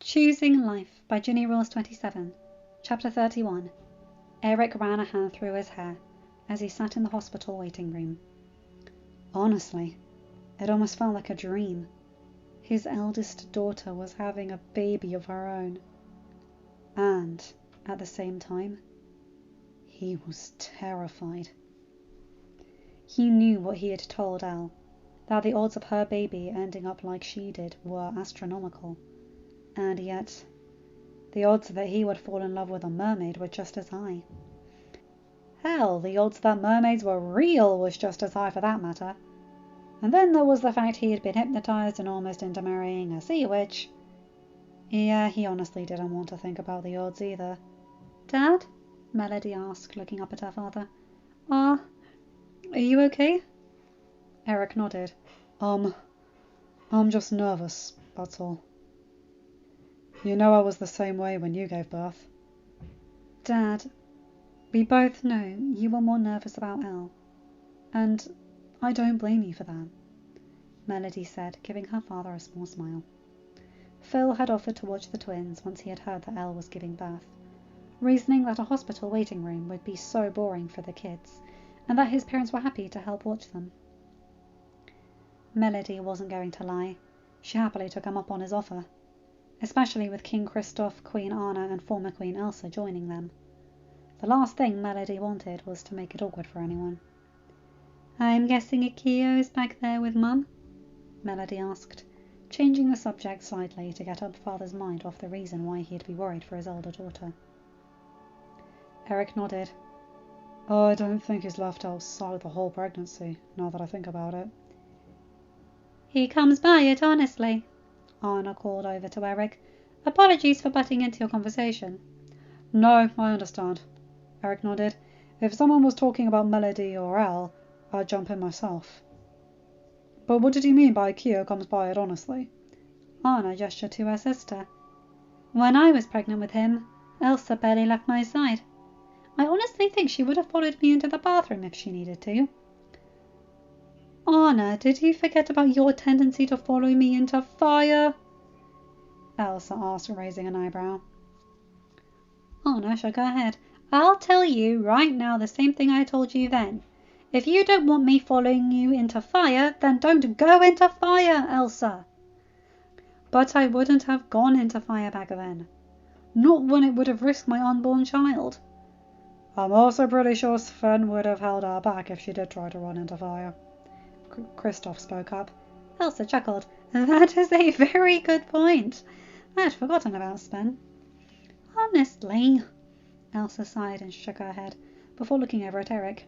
Choosing Life by ginnyrules27, Chapter 31. Eric ran a hand through his hair as he sat in the hospital waiting room. Honestly, it almost felt like a dream. His eldest daughter was having a baby of her own. And, at the same time, he was terrified. He knew what he had told Elle, that the odds of her baby ending up like she did were astronomical. And yet, the odds that he would fall in love with a mermaid were just as high. Hell, the odds that mermaids were real was just as high for that matter. And then there was the fact he had been hypnotized and almost into marrying a sea witch. Yeah, he honestly didn't want to think about the odds either. "Dad?" Melody asked, looking up at her father. Are you okay?" Eric nodded. I'm just nervous, that's all. You know I was the same way when you gave birth." "Dad, we both know you were more nervous about Elle, and I don't blame you for that," Melody said, giving her father a small smile. Phil had offered to watch the twins once he had heard that Elle was giving birth, reasoning that a hospital waiting room would be so boring for the kids, and that his parents were happy to help watch them. Melody wasn't going to lie. She happily took him up on his offer, especially with King Kristoff, Queen Anna, and former Queen Elsa joining them. The last thing Melody wanted was to make it awkward for anyone. "I'm guessing Akio is back there with Mum?" Melody asked, changing the subject slightly to get her father's mind off the reason why he'd be worried for his older daughter. Eric nodded. "I don't think he's left outside the whole pregnancy, now that I think about it." "He comes by it honestly," Anna called over to Eric. "Apologies for butting into your conversation." "No, I understand," Eric nodded. "If someone was talking about Melody or Elle, I'd jump in myself." "But what did you mean by Akio comes by it honestly?" Anna gestured to her sister. "When I was pregnant with him, Elsa barely left my side. I honestly think she would have followed me into the bathroom if she needed to." "Anna, did you forget about your tendency to follow me into fire?" Elsa asked, raising an eyebrow. Anna shook her head. "I'll tell you right now the same thing I told you then. If you don't want me following you into fire, then don't go into fire, Elsa." "But I wouldn't have gone into fire back then. Not when it would have risked my unborn child." "I'm also pretty sure Sven would have held her back if she did try to run into fire." Kristoff spoke up. Elsa chuckled. "That is a very good point. I had forgotten about Sven." "Honestly," Elsa sighed and shook her head before looking over at Eric.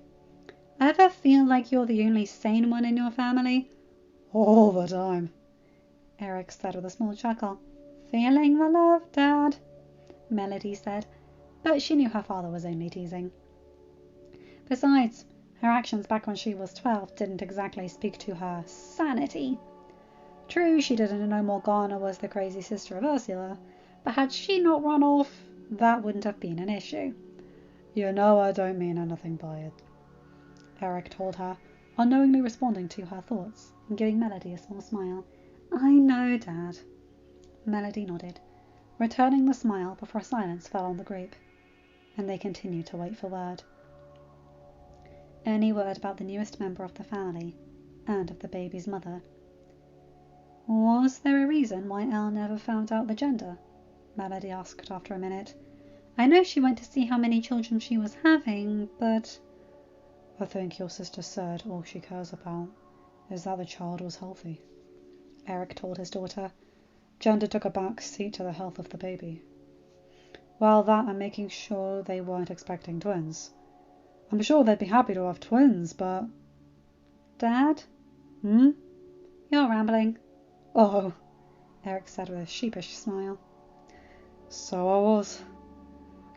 "Ever feel like you're the only sane one in your family?" "All the time," Eric said with a small chuckle. "Feeling the love, Dad," Melody said, but she knew her father was only teasing. Besides, her actions back when she was 12 didn't exactly speak to her sanity. True, she didn't know Morgana was the crazy sister of Ursula, but had she not run off, that wouldn't have been an issue. "You know I don't mean anything by it," Eric told her, unknowingly responding to her thoughts and giving Melody a small smile. "I know, Dad." Melody nodded, returning the smile before silence fell on the group, and they continued to wait for word. Any word about the newest member of the family, and of the baby's mother. "Was there a reason why Elle never found out the gender?" Melody asked after a minute. "I know she went to see how many children she was having, but—" "I think your sister said all she cares about is that the child was healthy," Eric told his daughter. "Gender took a back seat to the health of the baby. Well, that and making sure they weren't expecting twins. I'm sure they'd be happy to have twins, but—" "Dad?" "Hmm?" "You're rambling." "Oh," Eric said with a sheepish smile. "So I was.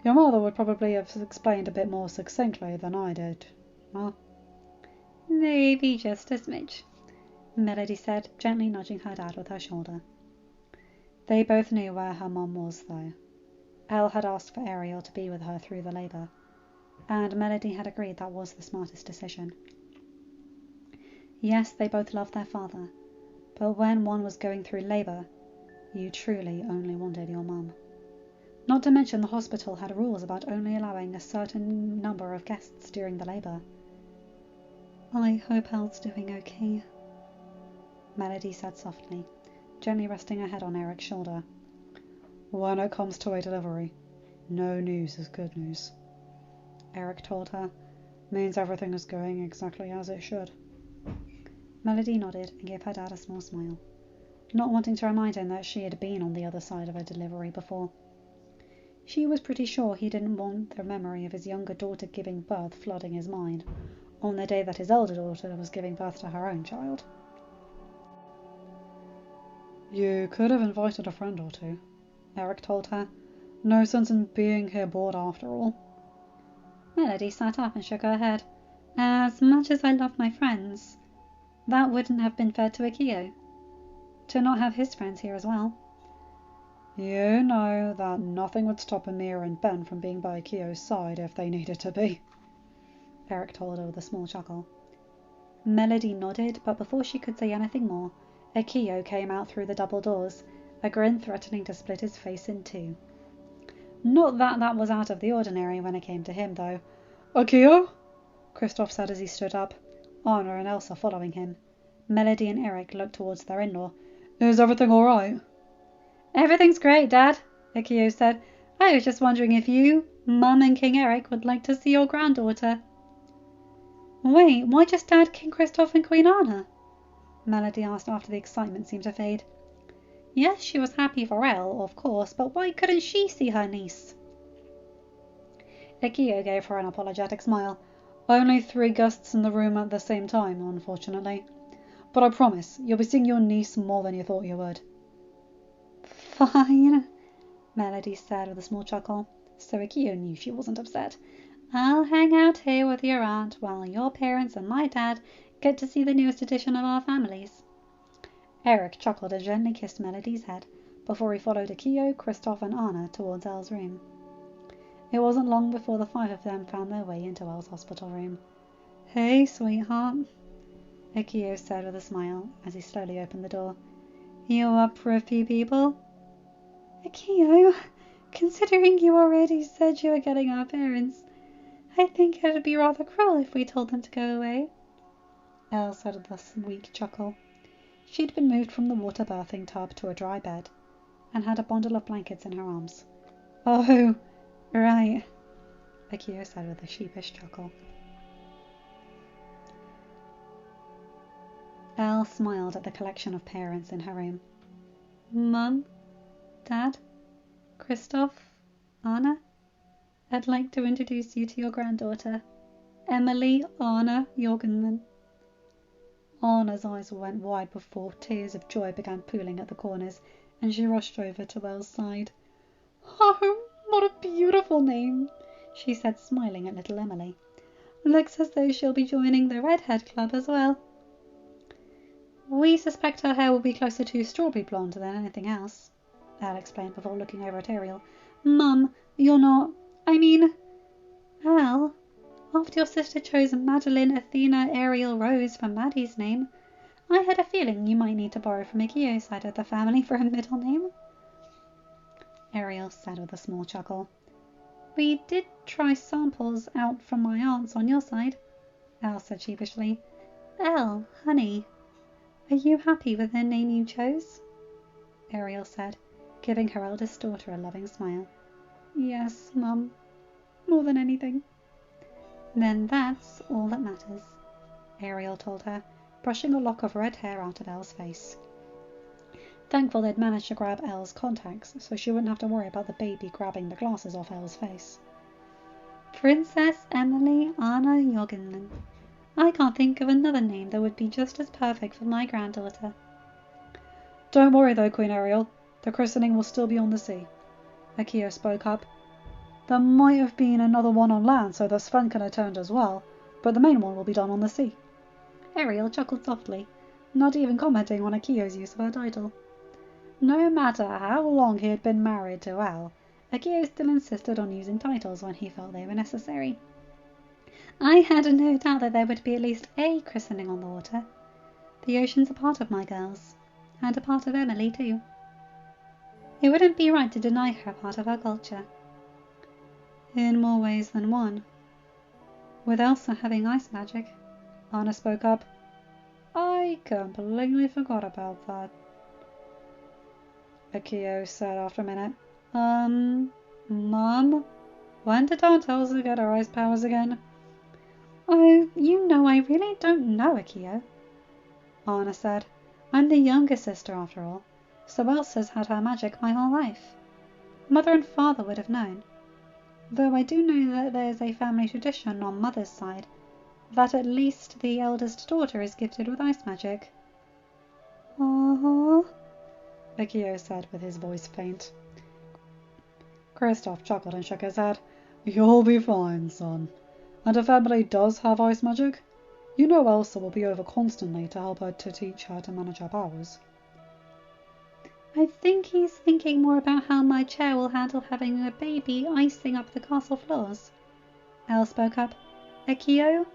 Your mother would probably have explained a bit more succinctly than I did, huh?" "Maybe just a smidge," Melody said, gently nudging her dad with her shoulder. They both knew where her mum was, though. Elle had asked for Ariel to be with her through the labour, and Melody had agreed that was the smartest decision. Yes, they both loved their father, but when one was going through labour, You truly only wanted your mum. Not to mention the hospital had rules about only allowing a certain number of guests during the labour. I hope Elle's doing okay, Melody said softly, gently resting her head on Eric's shoulder. When it comes to a delivery, no news is good news, Eric told her. Means everything is going exactly as it should. Melody nodded and gave her dad a small smile, not wanting to remind him that she had been on the other side of a delivery before. She was pretty sure he didn't want the memory of his younger daughter giving birth flooding his mind on the day that his elder daughter was giving birth to her own child. You could have invited a friend or two, Eric told her. No sense in being here bored after all. Melody sat up and shook her head. As much as I love my friends, that wouldn't have been fair to Akio. To not have his friends here as well. You know that nothing would stop Amir and Ben from being by Akio's side if they needed to be, Eric told her with a small chuckle. Melody nodded, but before she could say anything more, Akio came out through the double doors, a grin threatening to split his face in two. Not that that was out of the ordinary when it came to him, though. Akio? Kristoff said as he stood up, Anna and Elsa following him. Melody and Eric looked towards their in-law. Is everything all right? Everything's great, Dad, Akio said. I was just wondering if you, Mum and King Eric would like to see your granddaughter. Wait, why just Dad, King Kristoff and Queen Anna? Melody asked after the excitement seemed to fade. Yes, she was happy for Elle, of course, but why couldn't she see her niece? Akio gave her an apologetic smile. Only 3 guests in the room at the same time, unfortunately. But I promise, you'll be seeing your niece more than you thought you would. Fine, Melody said with a small chuckle, so Akio knew she wasn't upset. I'll hang out here with your aunt while your parents and my dad get to see the newest addition of our families. Eric chuckled and gently kissed Melody's head before he followed Akio, Kristoff and Anna towards Elle's room. It wasn't long before the 5 of them found their way into Elle's hospital room. Hey, sweetheart, Akio said with a smile as he slowly opened the door. You up for a few people? Akio, considering you already said you were getting our parents, I think it would be rather cruel if we told them to go away, Elle said with a weak chuckle. She'd been moved from the water birthing tub to a dry bed, and had a bundle of blankets in her arms. Oh, right, Akio said with a sheepish chuckle. Elle smiled at the collection of parents in her room. Mum, Dad, Kristoff, Anna, I'd like to introduce you to your granddaughter, Emily Anna Jorgensen. Anna's eyes went wide before tears of joy began pooling at the corners, and she rushed over to Elle's side. Oh, what a beautiful name, she said, smiling at little Emily. Looks as though she'll be joining the Redhead Club as well. We suspect her hair will be closer to strawberry blonde than anything else, Elle explained before looking over at Ariel. Mum, you're not... Elle, after your sister chose Madeline Athena Ariel Rose for Maddie's name, I had a feeling you might need to borrow from Akio's side of the family for a middle name. Ariel said with a small chuckle. We did try samples out from my aunt's on your side, Elle said sheepishly. Elle, honey, are you happy with the name you chose? Ariel said, giving her eldest daughter a loving smile. Yes, Mum, more than anything. Then that's all that matters, Ariel told her, brushing a lock of red hair out of Elle's face. Thankful they'd managed to grab Elle's contacts, so she wouldn't have to worry about the baby grabbing the glasses off Elle's face. Princess Emily Anna Jorgensen. I can't think of another name that would be just as perfect for my granddaughter. Don't worry though, Queen Ariel. The christening will still be on the sea. Akio spoke up. There might have been another one on land so that Sven can attend as well, but the main one will be done on the sea. Ariel chuckled softly, not even commenting on Akio's use of her title. No matter how long he had been married to Elle, Akio still insisted on using titles when he felt they were necessary. I had no doubt that there would be at least a christening on the water. The ocean's a part of my girls, and a part of Emily too. It wouldn't be right to deny her part of our culture. In more ways than one. With Elsa having ice magic, Anna spoke up. I completely forgot about that, Akio said after a minute. Mum? When did Aunt Elsa get her ice powers again? Oh, you know I really don't know, Akio, Anna said. I'm the younger sister after all, so Elsa's had her magic my whole life. Mother and father would have known. Though I do know that there's a family tradition on Mother's side that at least the eldest daughter is gifted with ice magic. Uh-huh, Akio said with his voice faint. Kristoff chuckled and shook his head. You'll be fine, son. And if Emily does have ice magic, you know Elsa will be over constantly to help her to teach her to manage her powers. I think he's thinking more about how my chair will handle having a baby icing up the castle floors. Elle spoke up. Akio,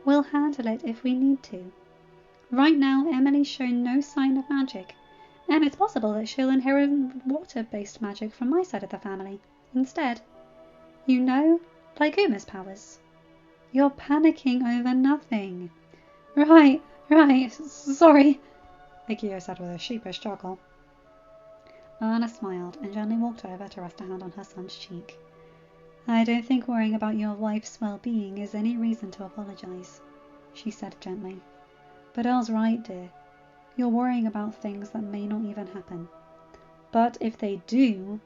we'll handle it if we need to. Right now, Emily's shown no sign of magic, and it's possible that she'll inherit water-based magic from my side of the family instead. You know, like Uma's powers. You're panicking over nothing. Right, sorry, Akio said with a sheepish chuckle. Anna smiled and gently walked over to rest a hand on her son's cheek. I don't think worrying about your wife's well-being is any reason to apologize, she said gently. But Elle's right, dear. You're worrying about things that may not even happen. But if they do,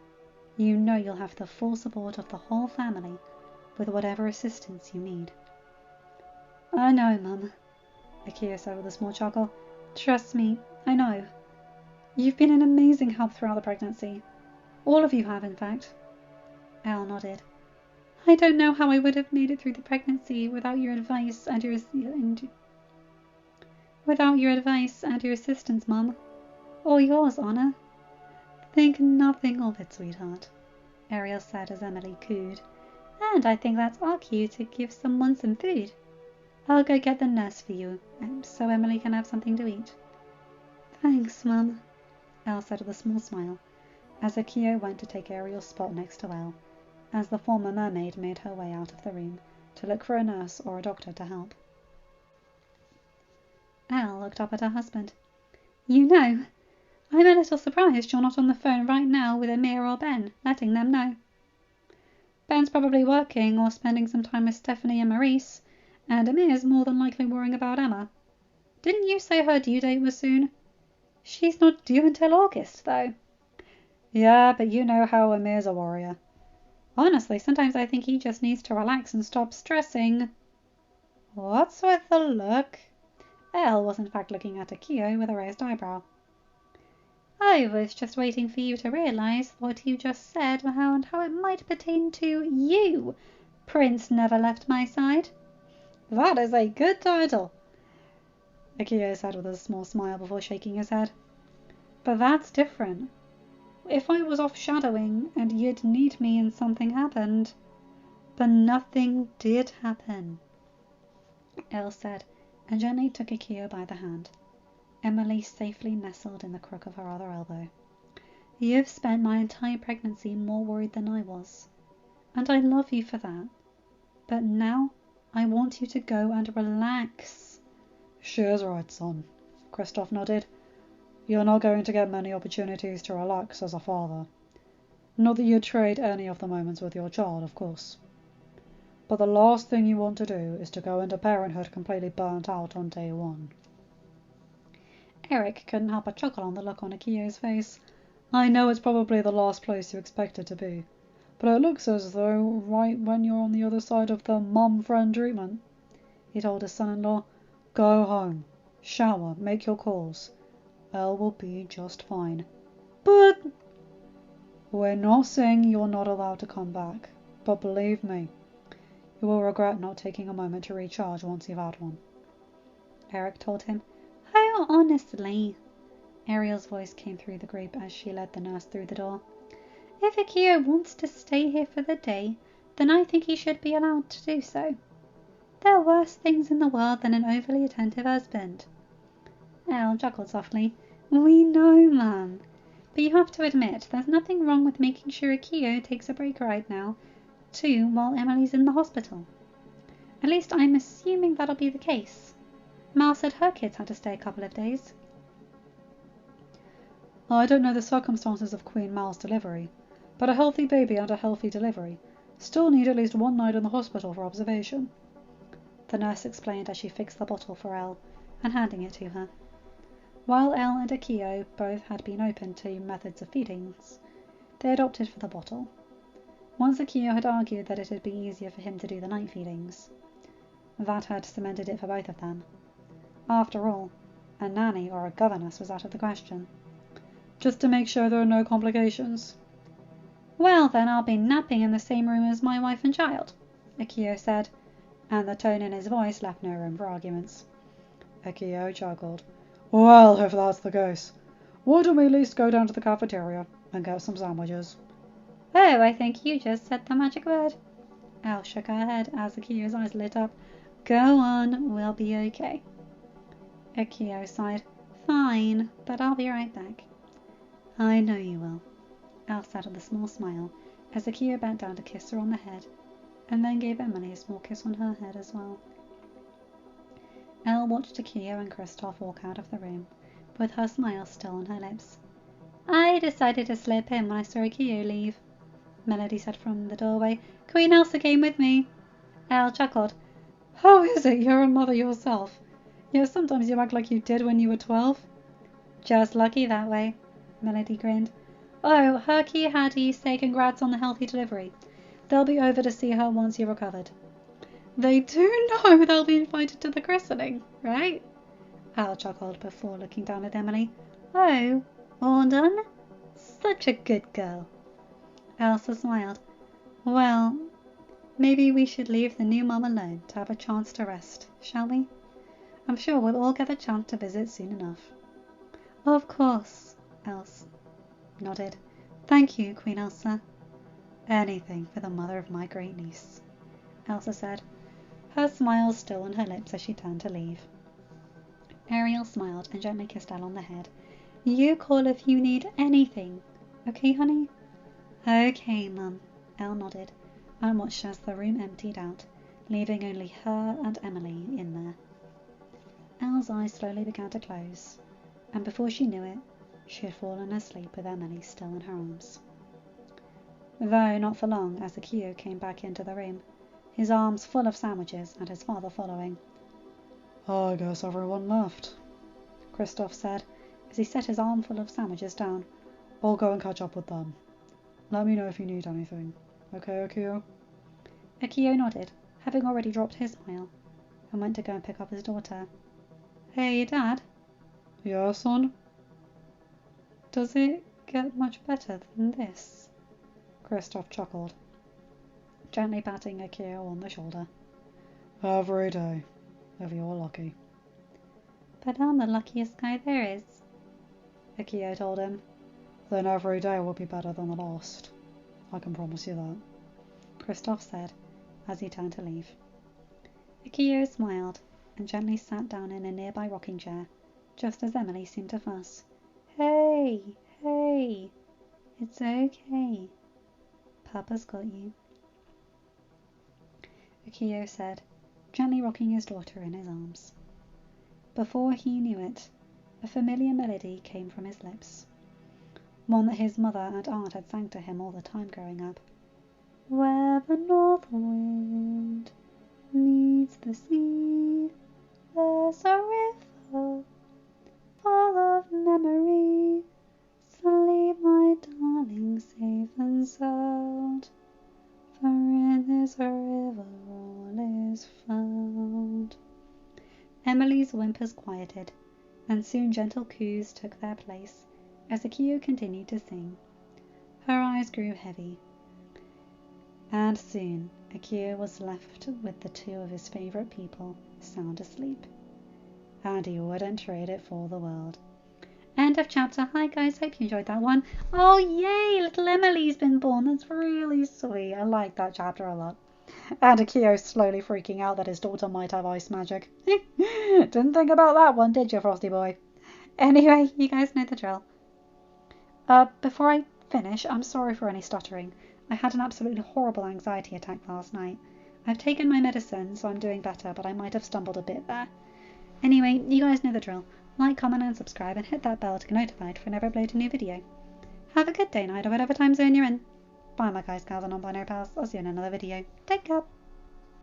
you know you'll have the full support of the whole family with whatever assistance you need. I know, Mum, Akio said with a small chuckle. Trust me, I know. You've been an amazing help throughout the pregnancy. All of you have, in fact. Elle nodded. I don't know how I would have made it through the pregnancy without your advice and your assistance, Mum. Or yours, Anna. Think nothing of it, sweetheart, Ariel said as Emily cooed. And I think that's our cue to give someone some food. I'll go get the nurse for you, so Emily can have something to eat. Thanks, Mum, Elle said with a small smile, as Akio went to take Ariel's spot next to Elle, as the former mermaid made her way out of the room to look for a nurse or a doctor to help. Elle looked up at her husband. You know, I'm a little surprised you're not on the phone right now with Amir or Ben, letting them know. Ben's probably working or spending some time with Stephanie and Maurice, and Amir's more than likely worrying about Emma. Didn't you say her due date was soon? She's not due until August, though. Yeah, but you know how Amir's a warrior. Honestly, sometimes I think he just needs to relax and stop stressing. What's with the look? Elle was in fact looking at Akio with a raised eyebrow. I was just waiting for you to realize what you just said and how it might pertain to you. Prince never left my side. That is a good title, Akio said with a small smile before shaking his head. But that's different. If I was off shadowing and you'd need me and something happened. But nothing did happen, Elle said, and gently took Akio by the hand. Emily safely nestled in the crook of her other elbow. You've spent my entire pregnancy more worried than I was, and I love you for that. But now I want you to go and relax. She is right, son, Kristoff nodded. You're not going to get many opportunities to relax as a father. Not that you'd trade any of the moments with your child, of course. But the last thing you want to do is to go into parenthood completely burnt out on day one. Eric couldn't help but chuckle on the look on Akio's face. I know it's probably the last place you expect it to be, but it looks as though right when you're on the other side of the mum-friend treatment, he told his son-in-law. Go home, shower, make your calls. Elle will be just fine. But we're not saying you're not allowed to come back, but believe me, you will regret not taking a moment to recharge once you've had one, Eric told him. Oh, honestly, Ariel's voice came through the group as she led the nurse through the door. If Akio wants to stay here for the day, then I think he should be allowed to do so. There are worse things in the world than an overly attentive husband. Elle chuckled softly. We know, Mum. But you have to admit, there's nothing wrong with making sure Akio takes a break right now, too, while Emily's in the hospital. At least I'm assuming that'll be the case. Mal said her kids had to stay a couple of days. I don't know the circumstances of Queen Mal's delivery, but a healthy baby and a healthy delivery still need at least one night in the hospital for observation, the nurse explained as she fixed the bottle for Elle and handing it to her. While Elle and Akio both had been open to methods of feedings, they had opted for the bottle. Once Akio had argued that it would be easier for him to do the night feedings. That had cemented it for both of them. After all, a nanny or a governess was out of the question. Just to make sure there are no complications. Well, then I'll be napping in the same room as my wife and child, Akio said, and the tone in his voice left no room for arguments. Akio chuckled. Well, if that's the case, why don't we at least go down to the cafeteria and get some sandwiches? Oh, I think you just said the magic word. Elle shook her head as Akio's eyes lit up. Go on, we'll be okay. Akio sighed. Fine, but I'll be right back. I know you will, Elle said with a small smile as Akio bent down to kiss her on the head, and then gave Emily a small kiss on her head as well. Elle watched Akio and Kristoff walk out of the room, with her smile still on her lips. I decided to slip in when I saw Akio leave, Melody said from the doorway. Queen Elsa came with me. Elle chuckled. How is it you're a mother yourself? Yet sometimes you act like you did when you were 12. Just lucky that way, Melody grinned. Oh, Herky Haddie say congrats on the healthy delivery. They'll be over to see her once you're recovered. They do know they'll be invited to the christening, right? Elle chuckled before looking down at Emily. Oh, all done? Such a good girl. Elsa smiled. Well, maybe we should leave the new mum alone to have a chance to rest, shall we? I'm sure we'll all get a chance to visit soon enough. Of course, Elsa nodded. Thank you, Queen Elsa. Anything for the mother of my great niece, Elsa said, her smile still on her lips as she turned to leave. Ariel smiled and gently kissed Elle on the head. You call if you need anything. Okay, honey? Okay, Mum, Elle nodded and watched as the room emptied out, leaving only her and Emily in there. Elle's eyes slowly began to close, and before she knew it, she had fallen asleep with Emily still in her arms. Though not for long, as Akio came back into the room, his arms full of sandwiches and his father following. I guess everyone left, Kristoff said, as he set his armful of sandwiches down. I'll go and catch up with them. Let me know if you need anything. Okay, Akio? Akio nodded, having already dropped his smile, and went to go and pick up his daughter. Hey, Dad? Yeah, son? Does it get much better than this? Kristoff chuckled, gently patting Akio on the shoulder. Every day, if you're lucky. But I'm the luckiest guy there is, Akio told him. Then every day will be better than the last. I can promise you that, Kristoff said as he turned to leave. Akio smiled and gently sat down in a nearby rocking chair, just as Emily seemed to fuss. Hey, hey, it's okay. Papa's got you, Akio said, gently rocking his daughter in his arms. Before he knew it, a familiar melody came from his lips, one that his mother and aunt had sang to him all the time growing up. Where the north wind meets the sea, there's a river full of memory. Sleep, my darling, safe and sound, for in this river all is found. Emily's whimpers quieted, and soon gentle coos took their place as Akio continued to sing. Her eyes grew heavy, and soon Akio was left with the two of his favourite people sound asleep, and he wouldn't trade it for the world. End of chapter. Hi guys, hope you enjoyed that one. Oh yay, little Emily's been born. That's really sweet. I like that chapter a lot. And Akio slowly freaking out that his daughter might have ice magic. Didn't think about that one, did you, Frosty boy? Anyway, you guys know the drill. Before I finish, I'm sorry for any stuttering. I had an absolutely horrible anxiety attack last night. I've taken my medicine, so I'm doing better, but I might have stumbled a bit there. Anyway, you guys know the drill. Like, comment, and subscribe, and hit that bell to get notified whenever I upload a new video. Have a good day, night, or whatever time zone you're in. Bye, my guys, gals, and non-binary pals. I'll see you in another video. Take care.